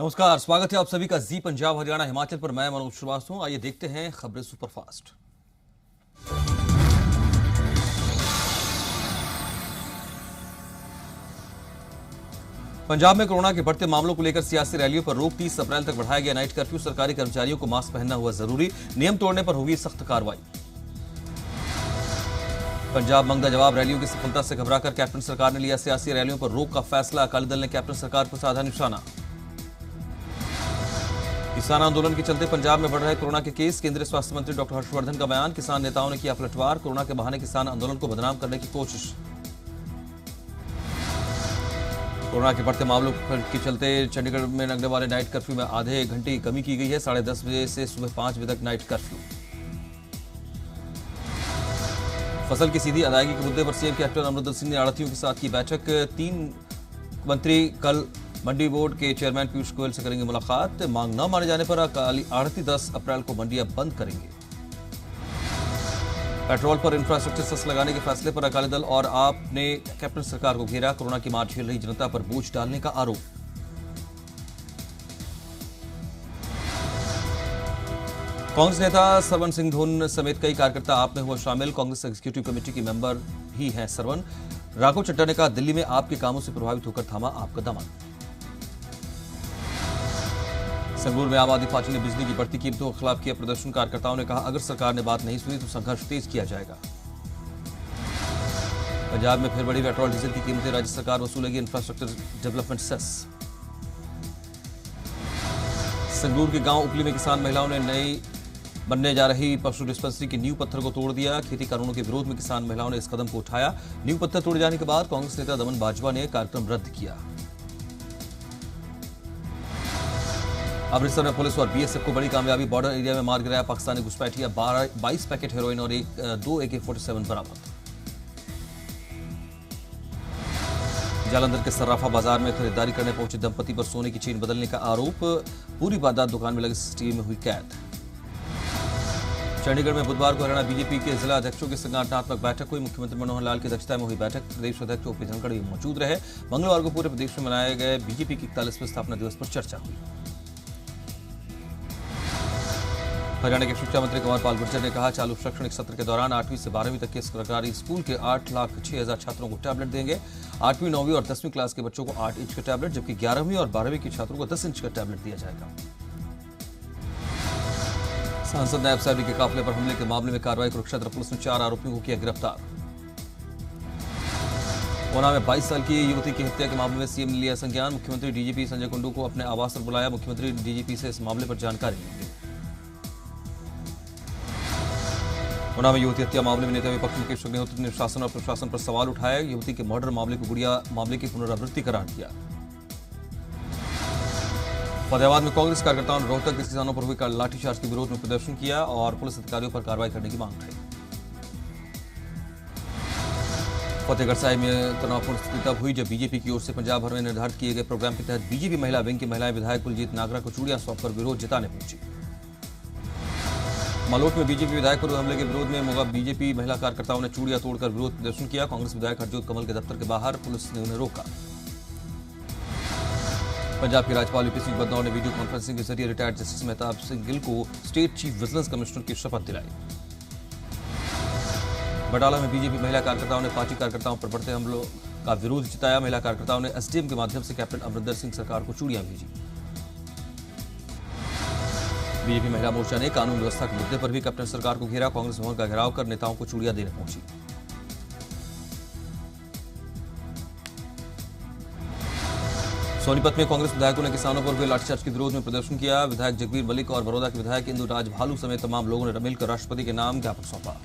नमस्कार, स्वागत है आप सभी का जी पंजाब हरियाणा हिमाचल पर। मैं मनोज श्रीवास्तव हूं। आइए देखते हैं खबरें सुपरफास्ट। पंजाब में कोरोना के बढ़ते मामलों को लेकर सियासी रैलियों पर रोक 30 अप्रैल तक बढ़ाया गया नाइट कर्फ्यू। सरकारी कर्मचारियों को मास्क पहनना हुआ जरूरी, नियम तोड़ने पर होगी सख्त कार्रवाई। पंजाब मंगदा जवाब, रैलियों की सफलता से घबराकर कैप्टन सरकार ने लिया सियासी रैलियों पर रोक का फैसला। अकाली दल ने कैप्टन सरकार पर साधा निशाना। किसान आंदोलन के चलते पंजाब में बढ़ रहे कोरोना के केस। केंद्रीय स्वास्थ्य मंत्री डॉक्टर हर्षवर्धन का बयान, किसान नेताओं ने किया पलटवार। कोरोना के बहाने किसान आंदोलन को बदनाम करने की कोशिश। कोरोना के बढ़ते मामलों के चलते चंडीगढ़ में लगने वाले नाइट कर्फ्यू में आधे घंटे की कमी की गई है। 10:30 बजे से सुबह 5 बजे तक नाइट कर्फ्यू। फसल की सीधी अदायगी के मुद्दे पर सीएम कैप्टन अमरिंदर सिंह ने आढ़तियों के साथ की बैठक। 3 मंत्री कल मंडी बोर्ड के चेयरमैन पीयूष गोयल से करेंगे मुलाकात। मांग न माने जाने पर आढ़ती 10 अप्रैल को मंडियां बंद करेंगे। पेट्रोल पर इंफ्रास्ट्रक्चर सेस लगाने के फैसले पर अकाली दल और आप ने कैप्टन सरकार को घेरा। कोरोना की मार झेल रही जनता पर बोझ डालने का आरोप। कांग्रेस नेता सरवन सिंह धोन समेत कई कार्यकर्ता आप में हुआ शामिल। कांग्रेस एग्जीक्यूटिव कमेटी के मेंबर ही हैं सरवन। राघव चड्ढा ने कहा, दिल्ली में आपके कामों से प्रभावित होकर थामा आपका दामन। संगरूर में आम आदमी पार्टी ने बिजली की बढ़ती कीमतों के खिलाफ किया प्रदर्शन। कार्यकर्ताओं ने कहा, अगर सरकार ने बात नहीं सुनी तो संघर्ष तेज किया जाएगा। पंजाब में फिर बढ़ी पेट्रोल डीजल की कीमतें, राज्य सरकार वसूलेगी इंफ्रास्ट्रक्चर डेवलपमेंट सेस। संगरूर के गांव उपली में किसान महिलाओं ने नई बनने जा रही पशु डिस्पेंसरी की नींव पत्थर को तोड़ दिया। खेती कानूनों के विरोध में किसान महिलाओं ने इस कदम को उठाया। नींव पत्थर तोड़े जाने के बाद कांग्रेस नेता दमन बाजवा ने कार्यक्रम रद्द किया। अमृतसर में पुलिस और बीएसएफ को बड़ी कामयाबी, बॉर्डर एरिया में मार गिराया पाकिस्तानी घुसपैठिया। 22 पैकेट हेरोइन और 2 AK-47 बरामद। जालंधर के सर्राफा बाजार में खरीदारी करने पहुंचे दंपति पर सोने की चेन बदलने का आरोप। पूरी वारदात दुकान में लगे सीसीटीवी में हुई कैद। चंडीगढ़ में बुधवार को हरियाणा बीजेपी के जिला अध्यक्षों की संगठनात्मक बैठक हुई। मुख्यमंत्री मनोहर लाल की अध्यक्षता में हुई बैठक। प्रदेश अध्यक्ष ओपी धनखड़ मौजूद रहे। मंगलवार को पूरे प्रदेश में मनाए गए बीजेपी के 41वें स्थापना दिवस पर चर्चा हुई। हरियाणा के शिक्षा मंत्री कुंवर पाल गुर्जर ने कहा, चालू शैक्षणिक सत्र के दौरान 8वीं से 12वीं तक के सरकारी स्कूल के 8,06,000 छात्रों को टैबलेट देंगे। 8वीं, 9वीं और 10वीं क्लास के बच्चों को 8 इंच का टैबलेट, जबकि 11वीं और 12वीं के छात्रों को 10 इंच का टैबलेट दिया जाएगा। सांसद नायब साहब के काफिले पर हमले के मामले में कार्रवाई। कुरुक्षेत्र पुलिस ने 4 आरोपियों को किया गिरफ्तार। ऊना में 22 साल की युवती की हत्या के मामले में सीएम ने लिया संज्ञान। मुख्यमंत्री डीजीपी संजय कुंडू को अपने आवास पर बुलाया। मुख्यमंत्री डीजीपी से इस मामले पर जानकारी लेंगे। ऊना में युवती हत्या मामले में नेता विपक्ष मुकेश अग्निहोत्री ने शासन और प्रशासन पर सवाल उठाया। युवती के मर्डर मामले को गुड़िया मामले की पुनरावृत्ति करार दिया। फतेहाबाद में कांग्रेस कार्यकर्ताओं ने रोहतक के किसानों पर हुई लाठीचार्ज के विरोध में प्रदर्शन किया और पुलिस अधिकारियों पर कार्रवाई करने की मांग उठाई। फतेहगढ़ साहिब में तनावपूर्ण स्थिति तब हुई जब बीजेपी की ओर से पंजाब भर में निर्धारित किए गए प्रोग्राम के तहत बीजेपी महिला विंग की महिलाएं विधायक कुलजीत नागरा को चूड़ियां सौंपकर विरोध जताने पहुंची। मलोट में बीजेपी विधायक पर हमले के विरोध में मोगा बीजेपी महिला कार्यकर्ताओं ने चूड़ियां तोड़कर विरोध प्रदर्शन किया। कांग्रेस विधायक हरजोत कमल के दफ्तर के बाहर पुलिस ने उन्हें रोका। पंजाब के राज्यपाल वीपी सिंह बदनौर ने वीडियो कॉन्फ्रेंसिंग के जरिए रिटायर्ड जस्टिस मेहताब सिंह गिल को स्टेट चीफ विजिलेंस कमिश्नर की शपथ दिलाई। बटाला में बीजेपी महिला कार्यकर्ताओं ने पार्टी कार्यकर्ताओं पर बढ़ते हमलों का विरोध जताया। महिला कार्यकर्ताओं ने एसडीएम के माध्यम से कैप्टन अमरिंदर सिंह सरकार को चूड़ियां भेजी। बीजेपी महिला मोर्चा ने कानून व्यवस्था के मुद्दे पर भी कैप्टन सरकार को घेरा। कांग्रेस भवन का घेराव कर नेताओं को चूड़ियां देने पहुंची। सोनीपत में कांग्रेस विधायकों ने किसानों पर हुए लाठीचार्ज के विरोध में प्रदर्शन किया। विधायक जगबीर मलिक और बड़ौदा के विधायक इंदु राज भालू समेत तमाम लोगों ने मिलकर राष्ट्रपति के नाम ज्ञापन सौंपा।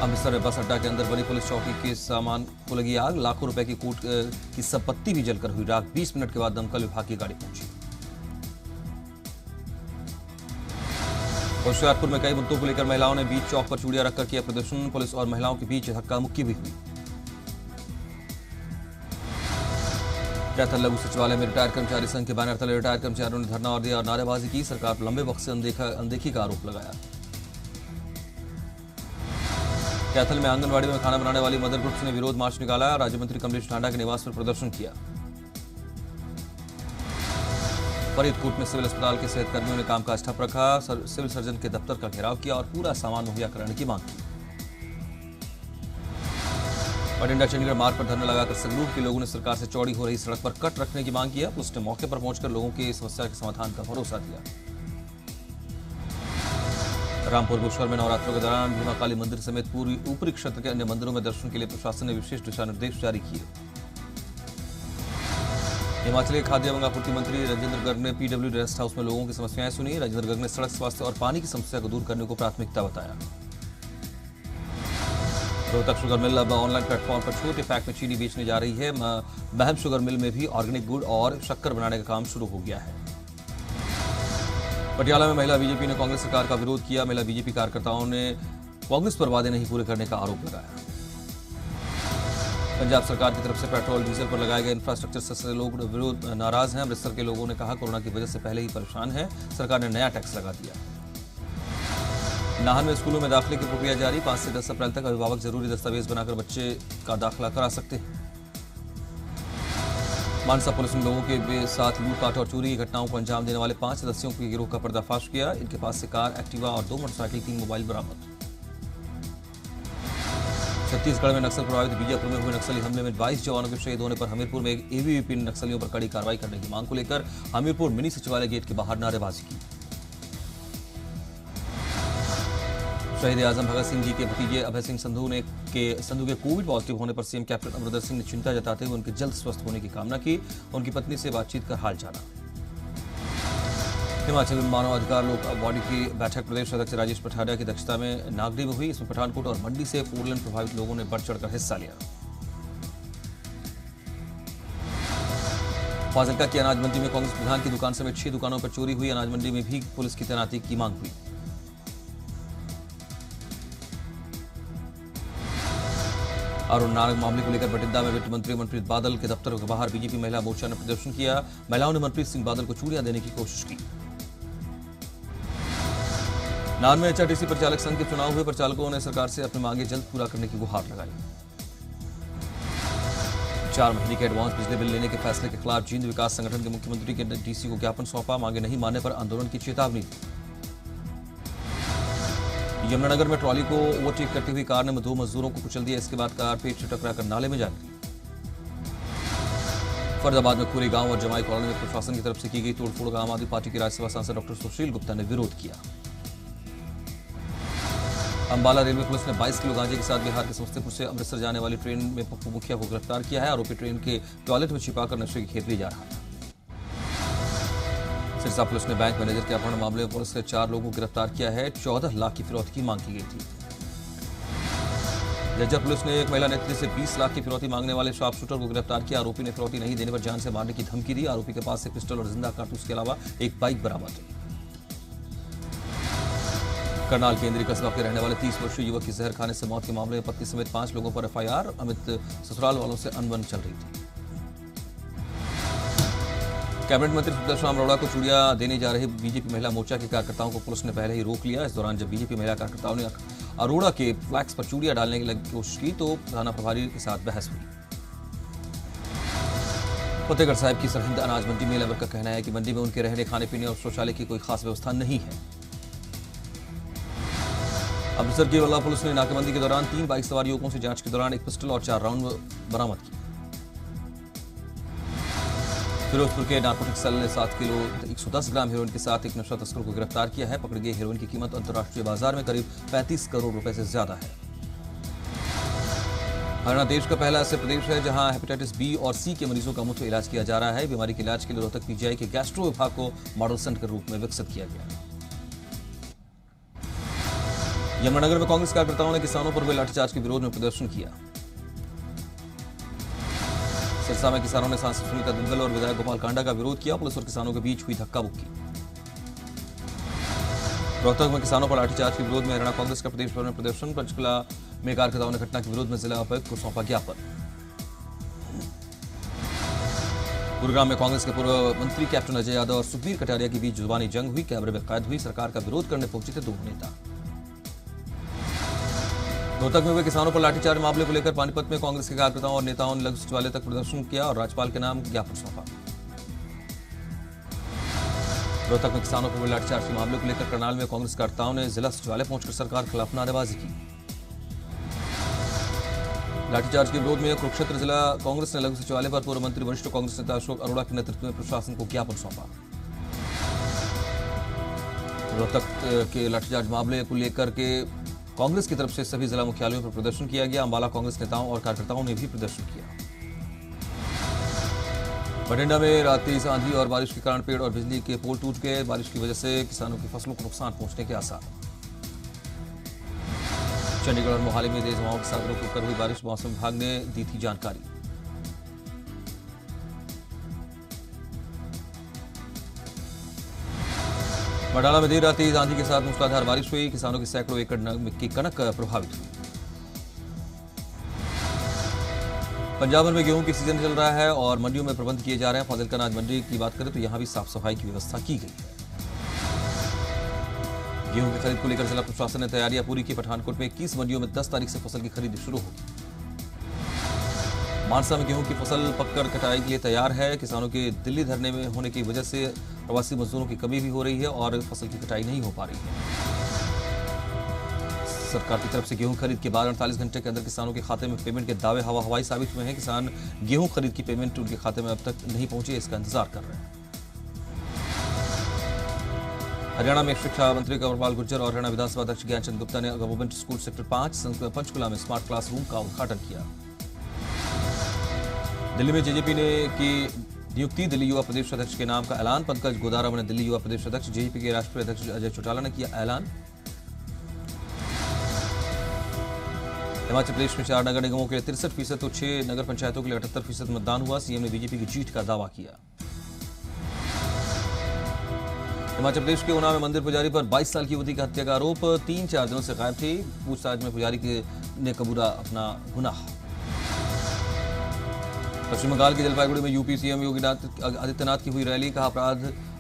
अमृतसर में बस अड्डा के अंदर बनी पुलिस चौकी के सामान को लगी आग। लाखों रुपए की कूट की संपत्ति भी जलकर हुई राख। 20 मिनट के बाद दमकल विभाग की गाड़ी पहुंची। होशियारपुर में कई मुद्दों को लेकर महिलाओं ने बीच चौक पर चूड़ियां रखकर किया प्रदर्शन। पुलिस और महिलाओं के बीच धक्का मुक्की भी हुई। कैथल लघु सचिवालय में रिटायर्ड कर्मचारी संघ के बैनर तले रिटायर्ड कर्मचारियों ने धरना और दिया और नारेबाजी की। सरकार पर लंबे वक्त से अनदेखी का आरोप लगाया। कैथल में आंगनबाड़ी में खाना बनाने वाली मदर ग्रुप्स ने विरोध मार्च निकाला। राज्य मंत्री कमलेश ढांडा के निवास पर प्रदर्शन किया। फरीदकोट में सिविल अस्पताल के सेहत कर्मियों ने कामकाज ठप रखा, सिविल सर्जन के दफ्तर का घेराव किया और पूरा सामान मुहैया कराने की मांग की। बठिंडा चंडीगढ़ मार्ग पर धरना लगाकर संगरूर के लोगों ने सरकार से चौड़ी हो रही सड़क पर कट रखने की मांग किया। पुलिस ने मौके पर पहुंचकर लोगों की समस्या के समाधान का भरोसा दिया। रामपुर बुशहर में नवरात्रों के दौरान भीमा काली मंदिर समेत पूरी ऊपरी क्षेत्र के अन्य मंदिरों में दर्शन के लिए प्रशासन ने विशेष दिशा निर्देश जारी किए। हिमाचल के खाद्य एवं आपूर्ति मंत्री राजेंद्र गर्ग ने पीडब्ल्यू रेस्ट हाउस में लोगों की समस्याएं सुनी। राजेंद्र गर्ग ने सड़क, स्वास्थ्य और पानी की समस्या को दूर करने को प्राथमिकता बताया। रोहतक शुगर मिल अब ऑनलाइन प्लेटफॉर्म पर छोटे पैक में चीनी बेचने जा रही है। महम शुगर मिल में भी ऑर्गेनिक गुड़ और शक्कर बनाने का काम शुरू हो गया है। पटियाला में महिला बीजेपी ने कांग्रेस सरकार का विरोध किया। महिला बीजेपी कार्यकर्ताओं ने कांग्रेस पर वादे नहीं पूरे करने का आरोप लगाया। पंजाब सरकार की तरफ से पेट्रोल डीजल पर लगाए गए इंफ्रास्ट्रक्चर से लोग विरोध नाराज हैं। अमृतसर के लोगों ने कहा कोरोना की वजह से पहले ही परेशान है, सरकार ने नया टैक्स लगा दिया। नाहन में स्कूलों में दाखिले की प्रक्रिया जारी। 5 से 10 अप्रैल तक अभिभावक जरूरी दस्तावेज बनाकर बच्चे का दाखिला करा सकते हैं। मानसा पुलिस ने लोगों के साथ लूटपाट और चोरी की घटनाओं को अंजाम देने वाले 5 सदस्यों के गिरोह का पर्दाफाश किया। इनके पास से कार, एक्टिवा और 2 मोटरसाइकिल, 3 मोबाइल बरामद। छत्तीसगढ़ में नक्सल प्रभावित बीजापुर में हुए नक्सली हमले में 22 जवानों के शहीद होने पर हमीरपुर में एक एबीवीपी ने नक्सलियों पर कड़ी कार्रवाई करने की मांग को लेकर हमीरपुर मिनी सचिवालय गेट के बाहर नारेबाजी की। शहीद आजम भगत सिंह जी के भतीजे अभय सिंह संधू के कोविड पॉजिटिव होने पर सीएम कैप्टन अमरिंदर सिंह ने चिंता जताते हुए उनके जल्द स्वस्थ होने की कामना की। उनकी पत्नी से बातचीत कर हाल जाना। हिमाचल में मानव अधिकार लोक बॉडी की बैठक प्रदेश अध्यक्ष राजेश पठानिया की अध्यक्षता में नागरी में हुई। इसमें पठानकोट और मंडी से 4 लेन प्रभावित लोगों ने बढ़ चढ़कर हिस्सा लिया। फाजिल्का की अनाज मंडी में कांग्रेस प्रधान की दुकान समेत 6 दुकानों पर चोरी हुई। अनाज मंडी में भी पुलिस की तैनाती की मांग हुई। अरुण नारंग मामले को लेकर बठिंडा में वित्त मंत्री मनप्रीत बादल के दफ्तर के बाहर बीजेपी महिला मोर्चा ने प्रदर्शन किया। महिलाओं ने मनप्रीत सिंह बादल को चूड़ियां देने की कोशिश की। नान में एचआरटीसी परिचालक संघ के चुनाव हुए। परिचालकों ने सरकार से अपनी मांगे जल्द पूरा करने की गुहार लगाई। 4 महीने के एडवांस बिजली बिल लेने के फैसले के खिलाफ जींद विकास संगठन के मुख्यमंत्री के डीसी को ज्ञापन सौंपा। मांगे नहीं मानने पर आंदोलन की चेतावनी दी। यमुनानगर में ट्रॉली को ओवरटेक करती हुई कार ने 2 मजदूरों को कुचल दिया। इसके बाद कार पेट से टकराकर नाले में जा गिरी। फरीदाबाद में पूरे गांव और जमाई कॉलोनी में प्रशासन की तरफ से की गई तोड़फोड़ का आम आदमी पार्टी के राज्यसभा सांसद डॉक्टर सुशील गुप्ता ने विरोध किया। अंबाला रेलवे पुलिस ने 22 किलो गांजे के साथ बिहार के समस्तीपुर से अमृतसर जाने वाली ट्रेन में पप्पू मुखिया को गिरफ्तार किया है। आरोपी ट्रेन के टॉयलेट में छिपाकर नशे की खेती जा रहा था। सिरसा पुलिस ने बैंक मैनेजर के अपहरण मामले में पुलिस ने 4 लोगों को गिरफ्तार किया है। 14 लाख की फिरौती की मांग की गई थी। जज्जर पुलिस ने एक महिला नेत्री से 20 लाख की फिरौती मांगने वाले शार्प शूटर को गिरफ्तार किया। आरोपी ने फिरौती नहीं देने पर जान से मारने की धमकी दी। आरोपी के पास से पिस्टल और जिंदा कारतूस के अलावा एक बाइक बरामद हुई। करनाल केंद्रीय कस्बा के रहने वाले 30 वर्षीय युवक की जहर खाने से मौत के मामले में पत्नी समेत 5 लोगों पर एफआईआर। अमित ससुराल वालों से अनबन चल रही थी। कैबिनेट मंत्री सुदर्शन अरोड़ा को चूड़ियां देने जा रही बीजेपी महिला मोर्चा के कार्यकर्ताओं को पुलिस ने पहले ही रोक लिया। इस दौरान जब बीजेपी महिला कार्यकर्ताओं ने अरोड़ा के फ्लैक्स पर चूड़ियां डालने की कोशिश की तो थाना प्रभारी के साथ बहस हुई। फतेहगढ़ साहिब की सरहिंद अनाज मंडी में लेबर का कहना है कि मंडी में उनके रहने, खाने पीने और शौचालय की कोई खास व्यवस्था नहीं है। अमृतसर की वल्ला पुलिस ने नाकेबंदी के दौरान 3 बाइक सवार युवकों से जांच के दौरान एक पिस्टल और 4 राउंड बरामद किए। फिरोजपुर के नारकोटिक सेल ने 7 किलो 110 ग्राम हेरोइन के साथ एक नशा तस्कर को गिरफ्तार किया है। पकड़ी गई हेरोइन की कीमत अंतर्राष्ट्रीय बाजार में करीब 35 करोड़ रुपए से ज्यादा है। हरियाणा देश का पहला ऐसा प्रदेश है जहां हेपेटाइटिस बी और सी के मरीजों का मुफ्त इलाज किया जा रहा है। बीमारी के इलाज के लिए रोहतक पीजीआई के गैस्ट्रो विभाग को मॉडल सेंटर के रूप में विकसित किया गया। यमुनानगर में कांग्रेस कार्यकर्ताओं ने किसानों पर हुए लाठीचार्ज के विरोध में प्रदर्शन किया। सिरसा में किसानों ने सांसद सुनीता दुग्गल और विधायक गोपाल कांडा का विरोध किया। पुलिस और किसानों के बीच हुई धक्का मुक्की। रोहतक में किसानों पर लाठीचार्ज के विरोध में हरियाणा कांग्रेस का प्रदेश भर में प्रदर्शन। पंचकुला में कार्यकर्ताओं ने घटना के विरोध में जिला उपायुक्त को सौंपा ज्ञापन। गुरुग्राम में कांग्रेस के पूर्व मंत्री कैप्टन अजय यादव और सुखबीर कटारिया के बीच जुबानी जंग हुई। कैमरे में कैद हुई। सरकार का विरोध करने पहुंचे थे 2 नेता। रोहतक में हुए किसानों पर लाठीचार्ज मामले को लेकर पानीपत में कांग्रेस के कार्यकर्ताओं और नेताओं ने लघु सचिवालय तक प्रदर्शन किया और राज्यपाल के नाम ज्ञापन सौंपा। रोहतक में किसानों पर हुए लाठीचार्ज के मामले को लेकर करनाल में कांग्रेस कार्यकर्ताओं ने जिला सचिवालय पहुंचकर सरकार के खिलाफ नारेबाजी की। लाठीचार्ज के विरोध में कुरुक्षेत्र जिला कांग्रेस ने लघु सचिवालय पर पूर्व मंत्री वरिष्ठ कांग्रेस नेता अशोक अरोड़ा के नेतृत्व में प्रशासन को ज्ञापन सौंपा। रोहतक के लाठीचार्ज मामले को लेकर के कांग्रेस की तरफ से सभी जिला मुख्यालयों पर प्रदर्शन किया गया। अंबाला कांग्रेस नेताओं और कार्यकर्ताओं ने भी प्रदर्शन किया। बठिंडा में रात तेज आंधी और बारिश के कारण पेड़ और बिजली के पोल टूट गए। बारिश की वजह से किसानों की फसलों को नुकसान पहुंचने के आसार। चंडीगढ़ और मोहाली में तेज हवाओं के साथ रुक रुक कर हुई बारिश, मौसम विभाग ने दी थी जानकारी। बटाला में देर रात तेज आंधी के साथ मूसलाधार बारिश हुई। किसानों की सैकड़ों एकड़ की कनक प्रभावित हुई। पंजाब भर में गेहूं की सीजन चल रहा है और मंडियों में प्रबंध किए जा रहे हैं। फाजिलका अनाज मंडी की बात करें तो यहां भी साफ सफाई की व्यवस्था की गई है। गेहूं की खरीद को लेकर जिला प्रशासन ने तैयारियां पूरी की। पठानकोट में 21 मंडियों में 10 तारीख से फसल की खरीद शुरू होगी। मानसा में गेहूं की फसल पककर कटाई के लिए तैयार है। किसानों के दिल्ली धरने में होने की वजह से प्रवासी मजदूरों की कमी भी हो रही है और फसल की कटाई नहीं हो पा रही है। सरकार की तरफ से गेहूं खरीद के बाद 48 घंटे के अंदर किसानों के खाते में पेमेंट के दावे हवा हवाई साबित हुए हैं। किसान गेहूं खरीद की पेमेंट उनके खाते में अब तक नहीं पहुंची, इसका इंतजार कर रहे हैं। हरियाणा में शिक्षा मंत्री कंवरपाल गुर्जर और हरियाणा विधानसभा अध्यक्ष ज्ञानचंद गुप्ता ने गवर्नमेंट स्कूल सेक्टर 5 पंचकुला में स्मार्ट क्लासरूम का उद्घाटन किया। दिल्ली में जेजेपी ने की नियुक्ति, दिल्ली युवा प्रदेश अध्यक्ष के नाम का ऐलान। पंकज गोदारा बने दिल्ली युवा प्रदेश अध्यक्ष। जेजेपी के राष्ट्रीय अध्यक्ष अजय चौटाला ने किया ऐलान। हिमाचल प्रदेश में 4 नगर निगमों के लिए 63% तो 6 नगर पंचायतों के लिए 78% मतदान हुआ। सीएम ने बीजेपी की जीत का दावा किया। हिमाचल प्रदेश के ऊना में मंदिर पुजारी पर 22 साल की युवती की हत्या का आरोप। 3-4 दिनों से गायब थी। पूछताछ में पुजारी ने कबूला अपना गुनाह। पश्चिम बंगाल के जलपाईगुड़ी में यूपी सीएम योगी आदित्यनाथ की हुई रैली। कहा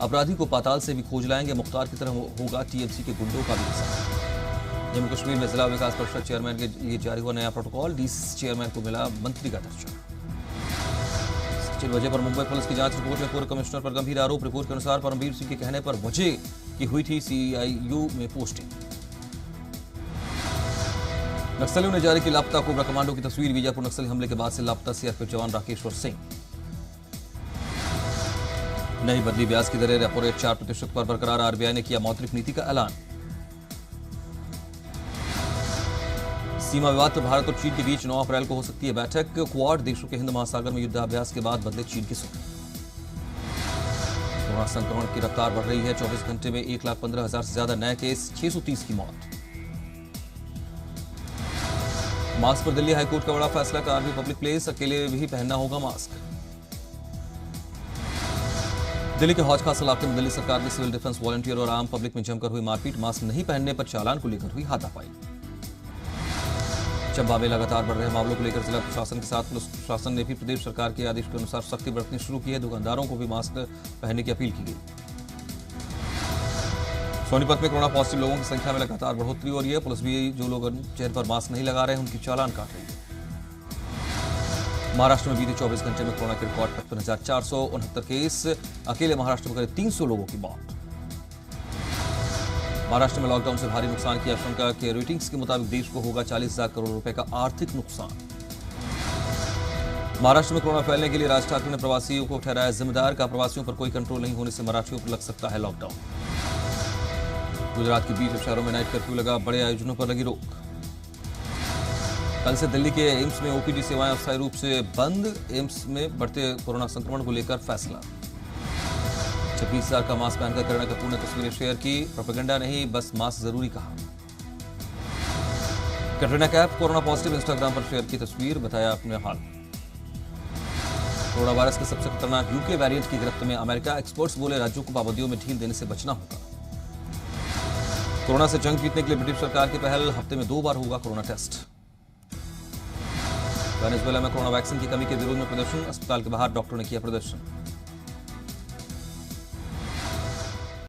अपराधी को पाताल से भी खोज लाएंगे। मुख्तार की तरह होगा टीएमसी के गुंडों का भी हिस्सा। जम्मू कश्मीर में जिला विकास परिषद चेयरमैन के लिए जारी हुआ नया प्रोटोकॉल। डीसी चेयरमैन को मिला मंत्री का दर्जा। सचिन वजह पर मुंबई पुलिस की जांच रिपोर्ट में पूर्व कमिश्नर पर गंभीर आरोप। रिपोर्ट के अनुसार परमवीर सिंह के कहने पर वजह की हुई थी सीआईयू में पोस्टिंग। नक्सलियों ने जारी की लापता कोबरा कमांडो की तस्वीर। बीजापुर नक्सली हमले के बाद से लापता सीआरपीएफ जवान राकेश्वर सिंह। नई बदली ब्याज की दरें रेपो रेट 4% पर बरकरार। आरबीआई ने किया मौद्रिक नीति का ऐलान। सीमा विवाद पर भारत और चीन के बीच 9 अप्रैल को हो सकती है बैठक। क्वाड देशों के हिंद महासागर में युद्धाभ्यास के बाद बदले चीन की सूरत। कोरोना संक्रमण की रफ्तार बढ़ रही है। 24 घंटे में 1,15,000 से ज्यादा नए केस, 630 की मौत। मास्क पर दिल्ली हाईकोर्ट का बड़ा फैसला। कार भी पब्लिक प्लेस, अकेले भी पहनना होगा मास्क। दिल्ली के हौज खास इलाके में दिल्ली सरकार के सिविल डिफेंस वॉलंटियर और आम पब्लिक में जमकर हुई मारपीट। मास्क नहीं पहनने पर चालान को लेकर हुई हाथापाई। चंबा में लगातार बढ़ रहे मामलों को लेकर जिला प्रशासन के साथ पुलिस प्रशासन ने भी प्रदेश सरकार के आदेश के अनुसार सख्ती बरतनी शुरू की है। दुकानदारों को भी मास्क पहनने की अपील की गई। सोनीपत में कोरोना पॉजिटिव लोगों की संख्या में लगातार बढ़ोतरी हो रही है। पुलिस भी जो लोग चेहरे पर मास्क नहीं लगा रहे हैं उनकी चालान काट रही है। महाराष्ट्र में बीते 24 घंटे में कोरोना के रिकॉर्ड 55,469 केस। अकेले महाराष्ट्र में करीब 300 लोगों की मौत। महाराष्ट्र में लॉकडाउन से भारी नुकसान की आशंका के रेटिंग्स के मुताबिक देश को होगा 40,000 करोड़ रुपए का आर्थिक नुकसान। महाराष्ट्र में कोरोना फैलने के लिए राज ठाकरे ने प्रवासियों को ठहराया जिम्मेदार। का प्रवासियों पर कोई कंट्रोल नहीं होने से मराठियों पर लग सकता है लॉकडाउन। गुजरात के 20 शहरों में नाइट कर्फ्यू लगा। बड़े आयोजनों पर लगी रोक। कल से दिल्ली के एम्स में ओपीडी सेवाएं अस्थायी रूप से बंद। एम्स में बढ़ते कोरोना संक्रमण को लेकर फैसला। 26,000 का मास्क पहनकर करीना कपूर ने तस्वीरें शेयर की। प्रोपेगेंडा नहीं, बस मास्क जरूरी कहा। Katrina Kaif corona positive, Instagram पर शेयर की तस्वीर, बताया अपने हाल। कोरोना वायरस के सबसे खतरनाक यूके वेरिएंट की गिरफ्त में अमेरिका। एक्सपर्ट्स बोले राज्यों को पाबंदियों में ढील देने से बचना होगा। कोरोना से जंग जीतने के लिए ब्रिटिश सरकार की पहल। हफ्ते में 2 बार होगा कोरोना टेस्ट। वेनेजुएला में कोरोना वैक्सीन की कमी के विरोध में प्रदर्शन। अस्पताल के बाहर डॉक्टरों ने किया प्रदर्शन।